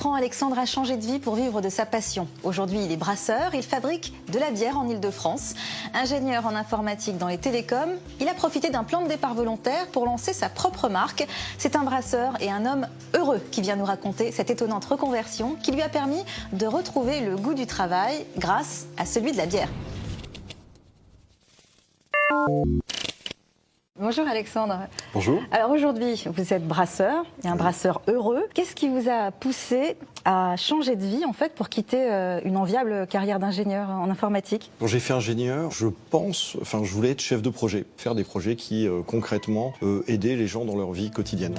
Alexandre a changé de vie pour vivre de sa passion. Aujourd'hui, il est brasseur, il fabrique de la bière en Île-de-France. Ingénieur en informatique dans les télécoms, il a profité d'un plan de départ volontaire pour lancer sa propre marque. C'est un brasseur et un homme heureux qui vient nous raconter cette étonnante reconversion qui lui a permis de retrouver le goût du travail grâce à celui de la bière. Bonjour Alexandre. Bonjour. Alors aujourd'hui, vous êtes brasseur et un brasseur heureux. Qu'est-ce qui vous a poussé à changer de vie en fait pour quitter une enviable carrière d'ingénieur en informatique? Quand j'ai fait ingénieur, je voulais être chef de projet, faire des projets qui concrètement aidaient les gens dans leur vie quotidienne.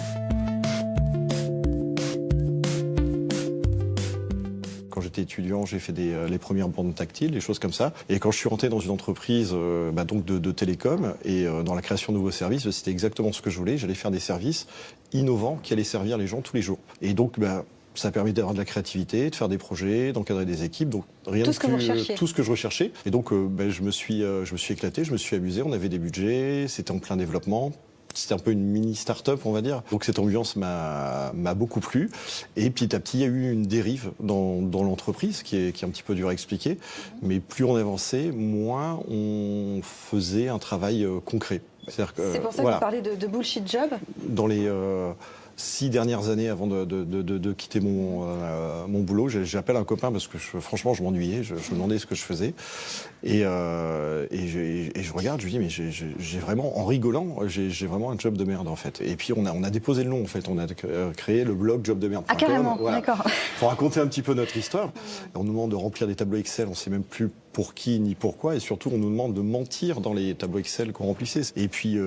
Quand j'étais étudiant, j'ai fait les premières bandes tactiles, des choses comme ça. Et quand je suis rentré dans une entreprise donc de télécom et dans la création de nouveaux services, c'était exactement ce que je voulais. J'allais faire des services innovants qui allaient servir les gens tous les jours. Et donc, ça a permis d'avoir de la créativité, de faire des projets, d'encadrer des équipes. Donc rien tout ce que vous recherchiez. Tout ce que je recherchais. Et donc, je me suis éclaté, je me suis amusé. On avait des budgets, c'était en plein développement. C'était un peu une mini start-up, on va dire. Donc cette ambiance m'a beaucoup plu. Et petit à petit, il y a eu une dérive dans l'entreprise qui est un petit peu dur à expliquer. Mais plus on avançait, moins on faisait un travail concret. C'est pour ça que vous parlez de bullshit job. Dans les 6 dernières années avant de quitter mon boulot, j'appelle un copain parce que franchement je m'ennuyais, je me demandais ce que je faisais et je regarde, je lui dis mais j'ai vraiment, en rigolant, j'ai vraiment un job de merde en fait. Et puis on a déposé le nom en fait, on a créé le blog jobdemerde.com. Ah carrément, voilà. D'accord. Pour raconter un petit peu notre histoire. On nous demande de remplir des tableaux Excel, on sait même plus pour qui ni pourquoi, et surtout on nous demande de mentir dans les tableaux Excel qu'on remplissait. Et puis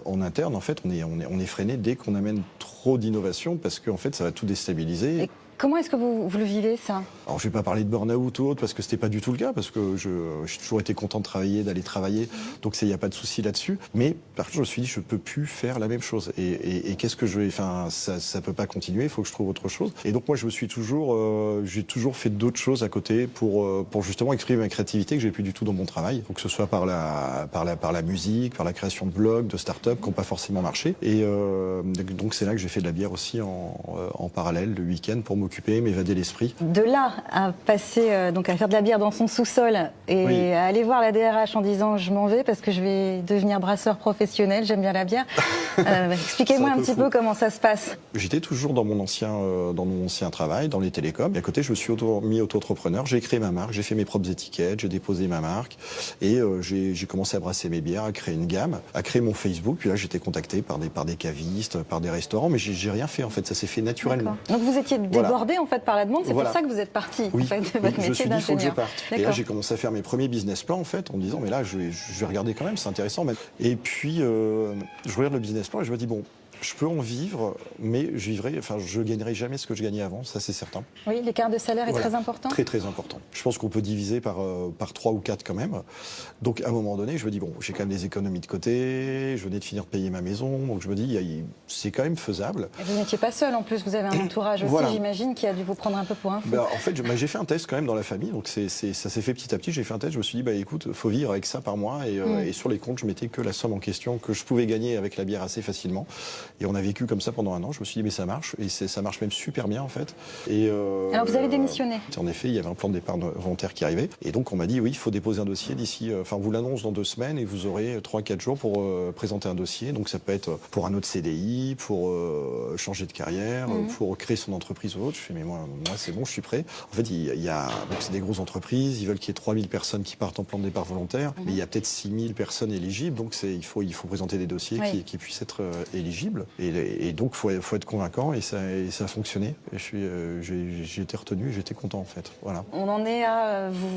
en interne, en fait, on est freiné dès qu'on amène trop d'innovation parce qu'en fait ça va tout déstabiliser. Et comment est-ce que vous le vivez ça? Alors je vais pas parler de burn-out ou autre parce que c'était pas du tout le cas, parce que j'ai toujours été content de travailler, d'aller travailler, donc il n'y a pas de souci là-dessus. Mais par contre je me suis dit je peux plus faire la même chose et qu'est-ce que je vais, ça peut pas continuer, il faut que je trouve autre chose. Et donc moi j'ai toujours fait d'autres choses à côté pour justement exprimer ma créativité que j'ai plus du tout dans mon travail. Donc que ce soit par la musique, par la création de blogs, de start-up qui n'ont pas forcément marché. Et donc c'est là que j'ai fait de la bière aussi en parallèle le week-end pour m'évader l'esprit. De là à passer donc à faire de la bière dans son sous-sol et oui, à aller voir la DRH en disant je m'en vais parce que je vais devenir brasseur professionnel, j'aime bien la bière. Expliquez-moi un petit peu comment ça se passe. J'étais toujours dans mon ancien travail, dans les télécoms. Et à côté, je me suis mis auto-entrepreneur. J'ai créé ma marque, j'ai fait mes propres étiquettes, j'ai déposé ma marque et j'ai commencé à brasser mes bières, à créer une gamme, à créer mon Facebook. Puis là, j'étais contacté par des cavistes, par des restaurants, mais j'ai rien fait en fait. Ça s'est fait naturellement. Donc vous étiez débordé en fait par la demande, c'est pour ça que vous êtes parti oui. en fait, de votre métier d'ingénieur. Il faut que je parte. Et là j'ai commencé à faire mes premiers business plans en fait, en me disant mais là je vais regarder quand même, c'est intéressant. Et puis je regarde le business plan et je me dis bon, je peux en vivre, mais je gagnerai jamais ce que je gagnais avant, ça c'est certain. Oui, l'écart de salaire est très important. Très très important. Je pense qu'on peut diviser par 3 ou 4 quand même. Donc à un moment donné, je me dis bon, j'ai quand même des économies de côté, je venais de finir de payer ma maison, donc je me dis c'est quand même faisable. Et vous n'étiez pas seul en plus, vous avez un entourage aussi, j'imagine, qui a dû vous prendre un peu pour un fou. En fait, j'ai fait un test quand même dans la famille, donc ça s'est fait petit à petit. J'ai fait un test, je me suis dit écoute, faut vivre avec ça par mois et sur les comptes, je mettais que la somme en question que je pouvais gagner avec la bière assez facilement. Et on a vécu comme ça pendant un an. Je me suis dit mais ça marche et ça marche même super bien en fait. Et alors vous avez démissionné. En effet, il y avait un plan de départ volontaire qui arrivait et donc on m'a dit oui, il faut déposer un dossier d'ici. On vous l'annonce dans 2 semaines et vous aurez 3-4 jours pour présenter un dossier. Donc ça peut être pour un autre CDI, pour changer de carrière, pour créer son entreprise ou autre. Je fais mais moi c'est bon, je suis prêt. En fait, donc c'est des grosses entreprises. Ils veulent qu'il y ait 3000 personnes qui partent en plan de départ volontaire, mais il y a peut-être 6000 personnes éligiges. Donc il faut présenter des dossiers qui puissent être éligibles. Et donc, faut être convaincant et ça a fonctionné. Et j'ai été retenu et j'étais content en fait. Voilà. On en est à vous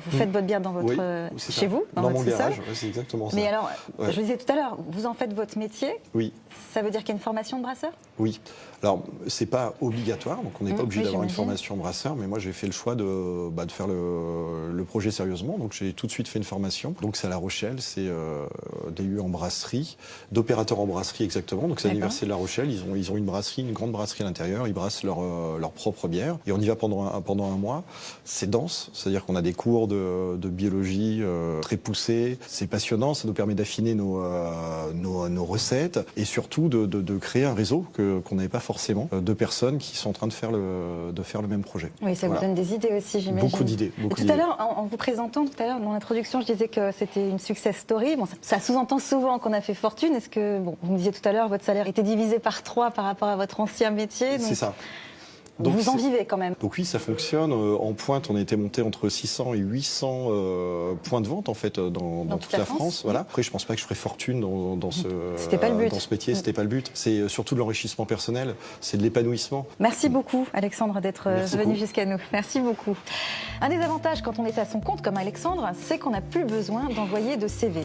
faites votre bière dans votre chez vous, dans mon garage. C'est exactement ça. Mais alors, je vous disais tout à l'heure, vous en faites votre métier. Oui. Ça veut dire qu'il y a une formation de brasseur? Oui. Alors, c'est pas obligatoire, donc on n'est pas obligé d'avoir une formation brasseur, mais moi j'ai fait le choix de faire le projet sérieusement, donc j'ai tout de suite fait une formation. Donc c'est à La Rochelle, c'est DU en brasserie, d'opérateur en brasserie exactement, donc ça l'Université de La Rochelle. Ils ont une brasserie, une grande brasserie à l'intérieur. Ils brassent leur propre bière. Et on y va pendant un mois. C'est dense, c'est-à-dire qu'on a des cours de biologie très poussés. C'est passionnant, ça nous permet d'affiner nos recettes et surtout de créer un réseau qu'on n'avait pas forcément, de personnes qui sont en train de faire le même projet. Oui, ça vous donne des idées aussi, j'imagine. Beaucoup d'idées. Tout à l'heure, en vous présentant, tout à l'heure, dans l'introduction, je disais que c'était une success story. Bon, ça sous-entend souvent qu'on a fait fortune. Est-ce que, vous me disiez tout à l'heure, votre salaire était divisé par 3 par rapport à votre ancien métier. C'est ça. Donc vous en vivez quand même. Donc oui, ça fonctionne. En pointe, on a été monté entre 600 et 800 points de vente en fait dans toute la France. Voilà. Après, je pense pas que je ferais fortune dans ce métier. C'était pas le but. C'est surtout de l'enrichissement personnel. C'est de l'épanouissement. Merci beaucoup, Alexandre, d'être venu jusqu'à nous. Merci beaucoup. Un des avantages quand on est à son compte comme Alexandre, c'est qu'on n'a plus besoin d'envoyer de CV.